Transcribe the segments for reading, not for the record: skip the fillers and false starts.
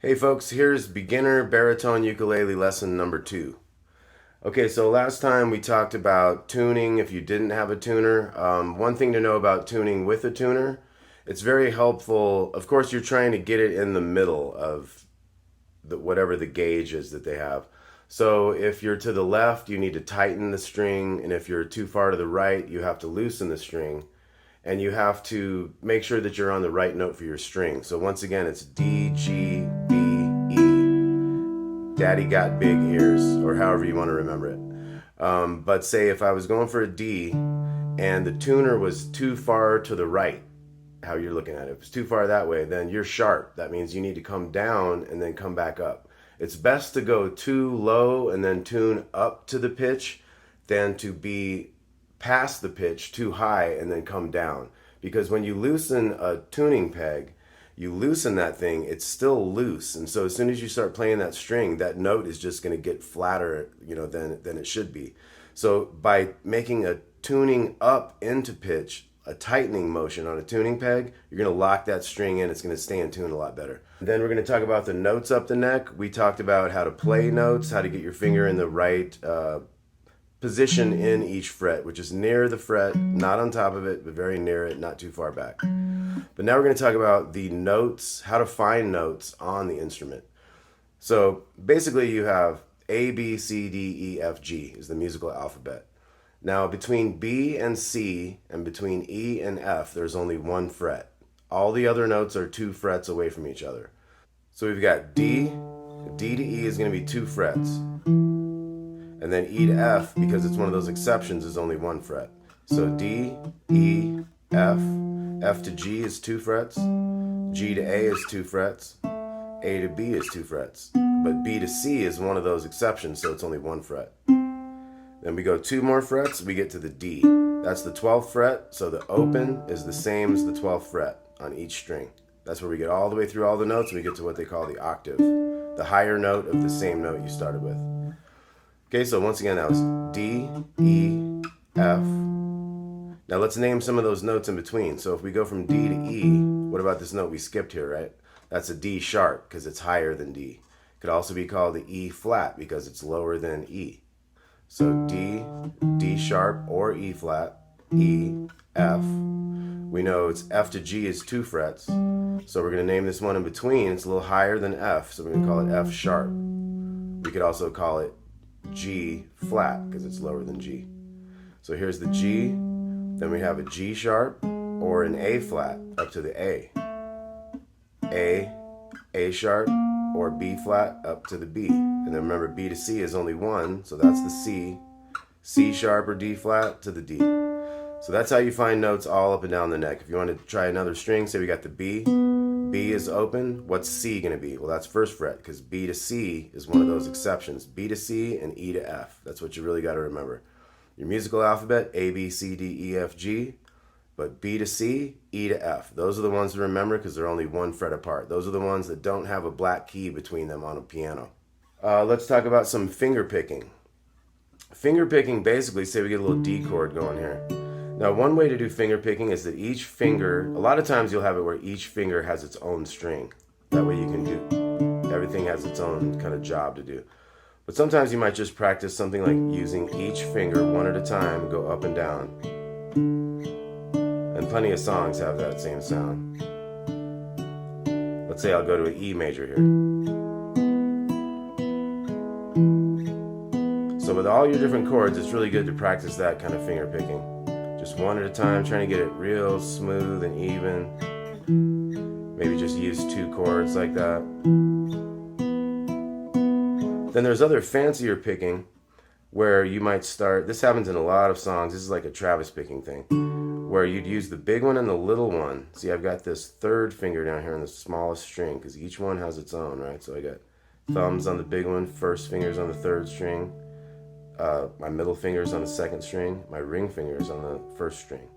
Hey folks, here's beginner baritone ukulele lesson number 2. Okay, so last time we talked about tuning if you didn't have a tuner. One thing to know about tuning with a tuner, it's very helpful. Of course, you're trying to get it in the middle of whatever the gauge is that they have. So if you're to the left, you need to tighten the string, and if you're too far to the right, you have to loosen the string. And you have to make sure that you're on the right note for your string. So once again, it's D, G, B, E. Daddy got big ears, or however you want to remember it. But say if I was going for a D and the tuner was too far to the right, how you're looking at it, if it's too far that way, then you're sharp. That means you need to come down and then come back up. It's best to go too low and then tune up to the pitch than to be past the pitch too high and then come down, because when you loosen a tuning peg, you loosen that thing, it's still loose, and so as soon as you start playing that string, that note is just going to get flatter, than it should be. So by making a tuning up into pitch, a tightening motion on a tuning peg, you're going to lock that string in. It's going to stay in tune a lot better. Then we're going to talk about the notes up the neck. We talked about how to play notes, how to get your finger in the right position in each fret, which is near the fret, not on top of it, but very near it, not too far back. But now we're going to talk about the notes, how to find notes on the instrument. So basically you have A, B, C, D, E, F, G is the musical alphabet. Now between B and C and between E and F, there's only one fret. All the other notes are 2 frets away from each other. So we've got D. D to E is going to be 2 frets. And then E to F, because it's one of those exceptions, is only 1 fret. So D, E, F. F to G is 2 frets. G to A is 2 frets. A to B is 2 frets. But B to C is one of those exceptions, so it's only 1 fret. Then we go 2 more frets, we get to the D. That's the 12th fret, so the open is the same as the 12th fret on each string. That's where we get all the way through all the notes, and we get to what they call the octave, the higher note of the same note you started with. Okay, so once again, that was D, E, F. Now let's name some of those notes in between. So if we go from D to E, what about this note we skipped here, right? That's a D sharp because it's higher than D. Could also be called the E flat because it's lower than E. So D, D sharp or E flat, E, F. We know it's F to G is 2 frets. So we're going to name this one in between. It's a little higher than F, so we're going to call it F sharp. We could also call it G flat because it's lower than G. So here's the G, then we have a G sharp or an A flat up to the A. A sharp or B flat up to the B. And then remember B to C is only 1, so that's the C. C sharp or D flat to the D. So that's how you find notes all up and down the neck. If you want to try another string, say we got the B. B is open. What's C going to be? Well, that's 1st fret because B to C is one of those exceptions. B to C and E to F. That's what you really got to remember. Your musical alphabet, A, B, C, D, E, F, G. But B to C, E to F. Those are the ones to remember because they're only 1 fret apart. Those are the ones that don't have a black key between them on a piano. Let's talk about some finger picking. Finger picking, basically, say we get a little D chord going here. Now, one way to do finger picking is that each finger, a lot of times you'll have it where each finger has its own string. That way you can do, everything has its own kind of job to do. But sometimes you might just practice something like using each finger one at a time, go up and down. And plenty of songs have that same sound. Let's say I'll go to an E major here. So with all your different chords, it's really good to practice that kind of finger picking. Just one at a time, trying to get it real smooth and even. Maybe just use 2 chords like that. Then there's other fancier picking where you might start, this happens in a lot of songs, this is like a Travis picking thing, where you'd use the big one and the little one. See, I've got this 3rd finger down here on the smallest string because each one has its own, right? So I got thumbs on the big one, 1st fingers on the 3rd string. My middle finger is on the 2nd string. My ring finger is on the 1st string.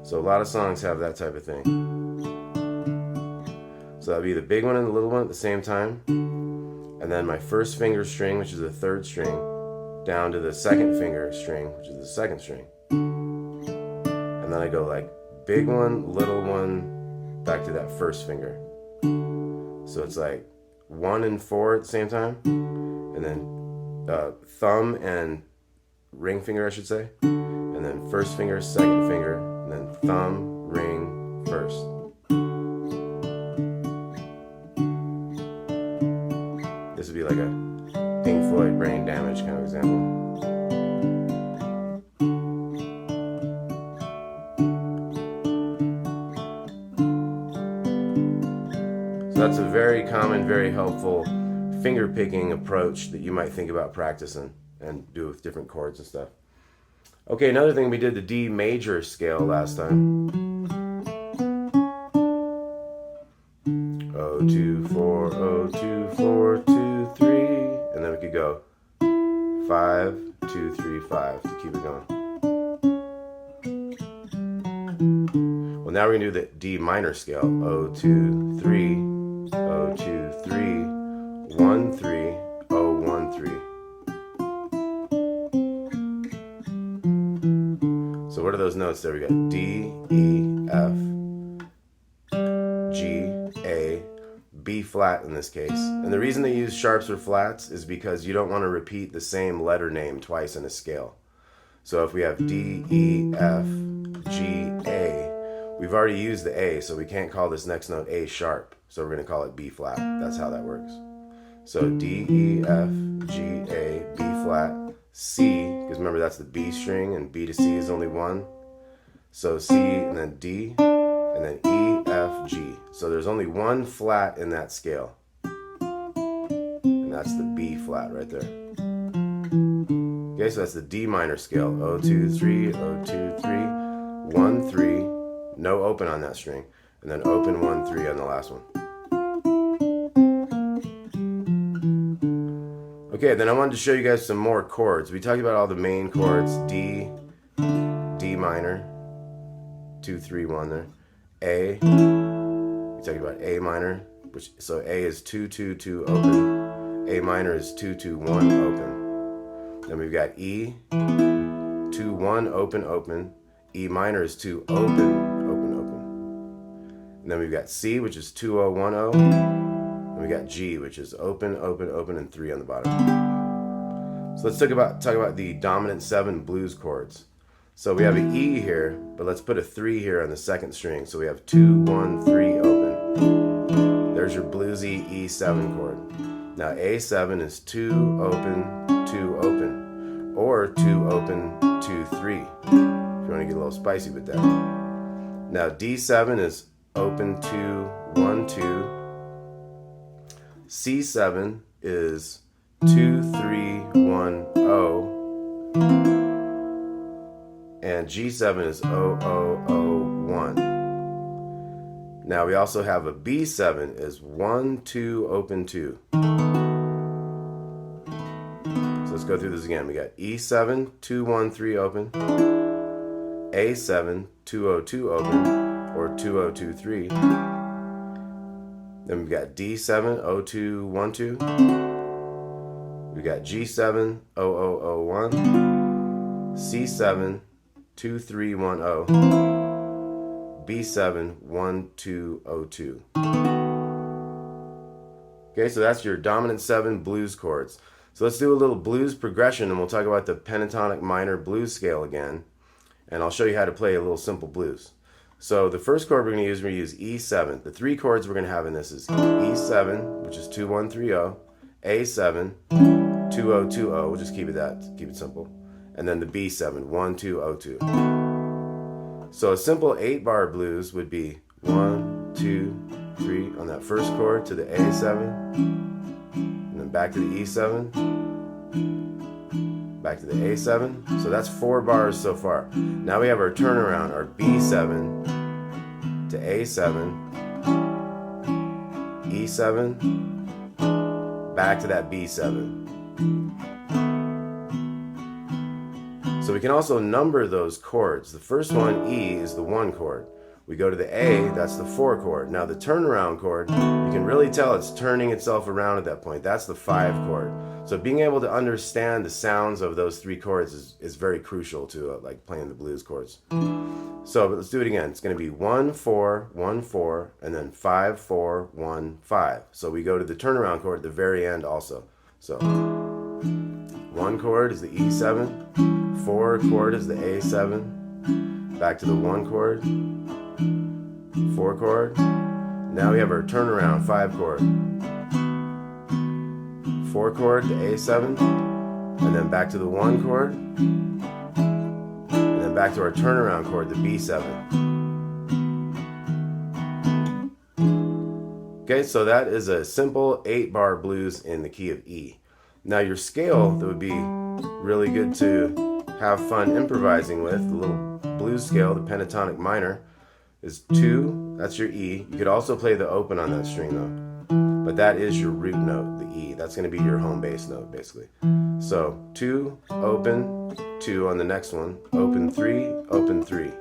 So a lot of songs have that type of thing. So that'd be the big one and the little one at the same time. And then my 1st finger string, which is the 3rd string, down to the 2nd finger string, which is the 2nd string. And then I go like big one, little one, back to that first finger. So it's like 1 and 4 at the same time, and then thumb and ring finger, I should say, and then first finger, second finger, and then thumb, ring, first. This would be like a Pink Floyd Brain Damage kind of example. So that's a very common, very helpful finger picking approach that you might think about practicing and do with different chords and stuff. Okay, another thing, we did the D major scale last time. 0, 2, 4, 0, 2, 4, 2, 3, and then we could go 5, 2, 3, 5 to keep it going. Well, now we're gonna do the D minor scale. 0, 2, 3, 0, 2, 3, 1, 3, 0, 1, 3. So what are those notes there? We got D, E, F, G, A, B flat in this case. And the reason they use sharps or flats is because you don't want to repeat the same letter name twice in a scale. So if we have D, E, F, G, A, we've already used the A, so we can't call this next note A sharp. So we're going to call it B flat. That's how that works. So D, E, F, G, A, B flat, C, because remember that's the B string and B to C is only 1. So C and then D and then E, F, G. So there's only 1 flat in that scale. And that's the B flat right there. Okay, so that's the D minor scale. 0, 2, 3, 0, 2, 3, 1, 3. No open on that string. And then open 1, 3 on the last one. Okay, then I wanted to show you guys some more chords. We talked about all the main chords. D, D minor, 2, 3, 1 there. A, we talked about A minor, which so A is 2, 2, 2 open. A minor is 2, 2, 1 open. Then we've got E, 2, 1 open, open. E minor is 2 open, open, open. And then we've got C, which is 2, 0, 1, 0. And we got G, which is open, open, open, and 3 on the bottom. So let's talk about the dominant 7 blues chords. So we have an E here, but let's put a 3 here on the second string. So we have 2, 1, 3 open. There's your bluesy E7 chord. Now A7 is 2 open, 2 open, or 2 open, 2, 3. If you want to get a little spicy with that. Now D7 is open, 2, 1, 2. C7 is 2, 3, 1, 0. And G7 is 0, 0, 0, 1. Now we also have a B7 is 1, 2, open 2. So let's go through this again. We got E7, 2, 1, 3 open. A7, 2, 0, 2 open, or 2, 0, 2, 3. Then we've got D7, 0, 2, 1, 2. We got G7, 0, 0, 0, 1. C7, 2, 3, 1, 0. B7, 1, 2, 0, 2. Okay, so that's your dominant 7 blues chords. So let's do a little blues progression, and we'll talk about the pentatonic minor blues scale again. And I'll show you how to play a little simple blues. So the first chord we're going to use E7. The 3 chords we're going to have in this is E7, which is 2, 1, 3, 0. A7, 2, 0, 2, 0. We'll just keep it simple. And then the B7, 1, 2, 0, 2. So a simple 8-bar blues would be 1, 2, 3 on that first chord to the A7, and then back to the E7, back to the A7. So that's 4 bars so far. Now we have our turnaround, our B7 to A7, E7, back to that B7. So we can also number those chords. The first one, E, is the 1 chord. We go to the A, that's the 4 chord. Now the turnaround chord, you can really tell it's turning itself around at that point. That's the 5 chord. So being able to understand the sounds of those three chords is very crucial to like playing the blues chords. So but let's do it again. It's going to be 1 4 1 4 and then 5 4 1 5. So we go to the turnaround chord at the very end also. So 1 chord is the E7, 4 chord is the A7, back to the 1 chord, 4 chord. Now we have our turnaround 5 chord, 4 chord, the A7, and then back to the 1 chord, and then back to our turnaround chord, the B7. Okay, so that is a simple 8-bar blues in the key of E. Now your scale that would be really good to have fun improvising with, the little blues scale, the pentatonic minor, is 2, that's your E. You could also play the open on that string though, but that is your root note, the E. That's going to be your home bass note basically. So 2, open, 2 on the next one, open 3, open 3.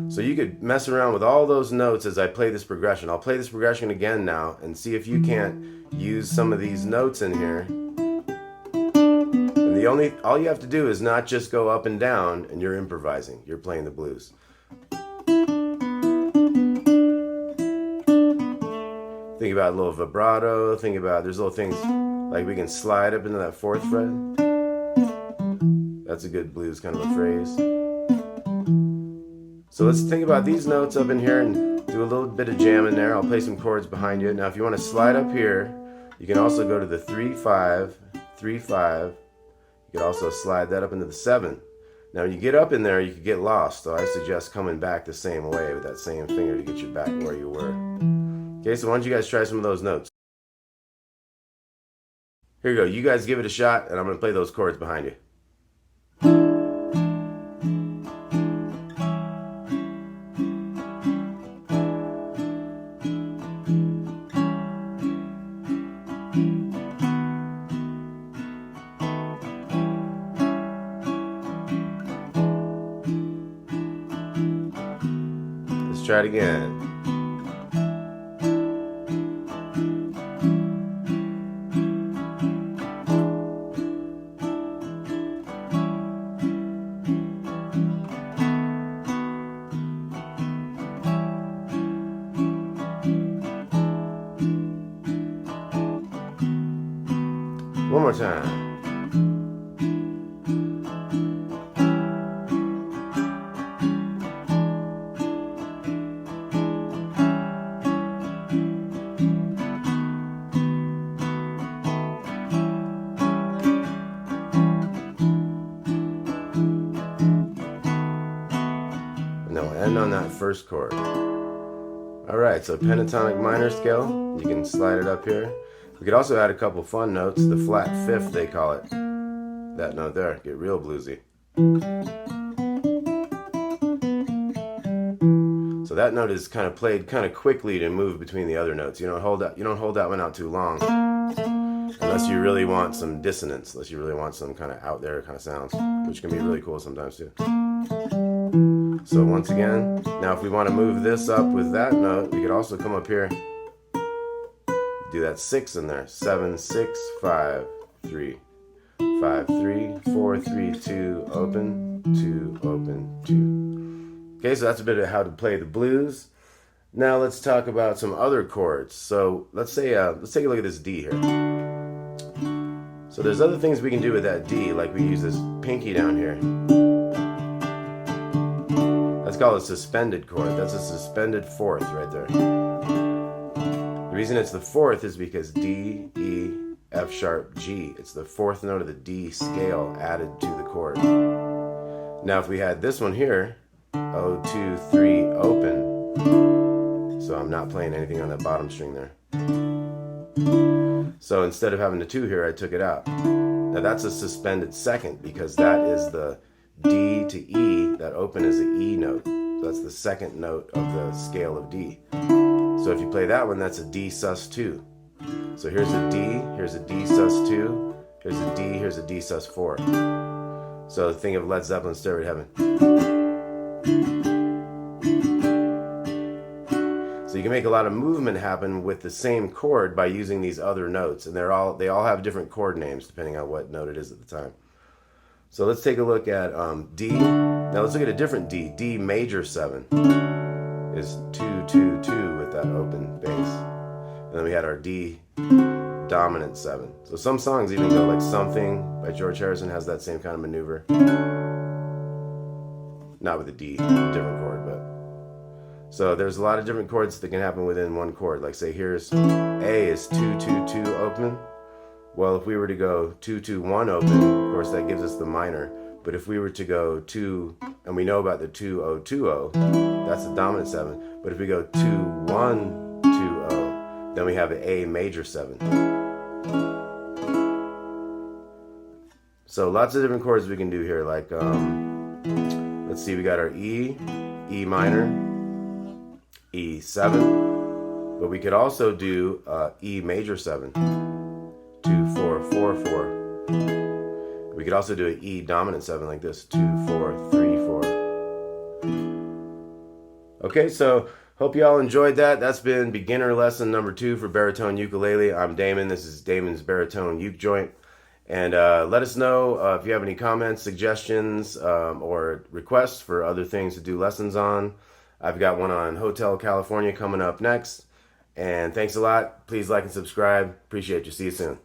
So you could mess around with all those notes as I play this progression. I'll play this progression again now and see if you can't use some of these notes in here. And all you have to do is not just go up and down and you're improvising. You're playing the blues. Think about a little vibrato. Think about, there's little things like we can slide up into that 4th fret. That's a good blues kind of a phrase. So let's think about these notes up in here and do a little bit of jam in there. I'll play some chords behind you. Now if you want to slide up here, you can also go to the 3-5, 3-5. You could also slide that up into the 7. Now when you get up in there, you could get lost. So I suggest coming back the same way with that same finger to get you back where you were. Okay, so why don't you guys try some of those notes. Here you go. You guys give it a shot, and I'm going to play those chords behind you. Let's try it again. One more time. And then we'll end on that 1st chord. Alright, so pentatonic minor scale. You can slide it up here. We could also add a couple fun notes. The flat 5th, they call it. That note there, get real bluesy. So that note is kind of played kind of quickly to move between the other notes. You don't hold that one out too long, unless you really want some dissonance, unless you really want some kind of out there kind of sounds, which can be really cool sometimes too. So once again, now if we want to move this up with that note, we could also come up here. Do that 6 in there. 7 6 5 3 5 3 4 3 2 open 2 open 2. Okay, so that's a bit of how to play the blues. Now let's talk about some other chords. So let's take a look at this D here. So there's other things we can do with that D, like we use this pinky down here. That's called a suspended chord. That's a suspended 4th right there. The reason it's the 4th is because D, E, F sharp, G. It's the 4th note of the D scale added to the chord. Now if we had this one here, 0 2 3 open. So I'm not playing anything on that bottom string there. So instead of having the 2 here, I took it out. Now that's a suspended 2nd because that is the D to E. That open is the E note. So that's the 2nd note of the scale of D. So if you play that one, that's a D sus 2. So here's a D, here's a D sus 2, here's a D, here's a D sus 4. So think of Led Zeppelin, Stairway to Heaven. So you can make a lot of movement happen with the same chord by using these other notes, and they all have different chord names depending on what note it is at the time. So let's take a look at D. Now let's look at a different D. D major 7 is 2 2 2 with that open bass, and then we had our D dominant 7. So some songs even go like Something by George Harrison has that same kind of maneuver. Not with a D, different chord, but. So there's a lot of different chords that can happen within one chord. Like say here's A is 2 2 2 open. Well, if we were to go 2 2 1 open, of course that gives us the minor. But if we were to go 2, and we know about the 2 0 2 0, that's the dominant 7. But if we go 2 1 2 0, then we have an A major 7. So lots of different chords we can do here. Like let's see, we got our E, E minor, E7, but we could also do E major 7, 2 4 4 4. We could also do an E dominant 7 like this, 2 4 3 4. Okay, so hope you all enjoyed that. That's been beginner lesson number 2 for baritone ukulele. I'm Damon. This is Damon's baritone uke joint. And let us know if you have any comments, suggestions, or requests for other things to do lessons on. I've got one on Hotel California coming up next. And thanks a lot. Please like and subscribe. Appreciate you. See you soon.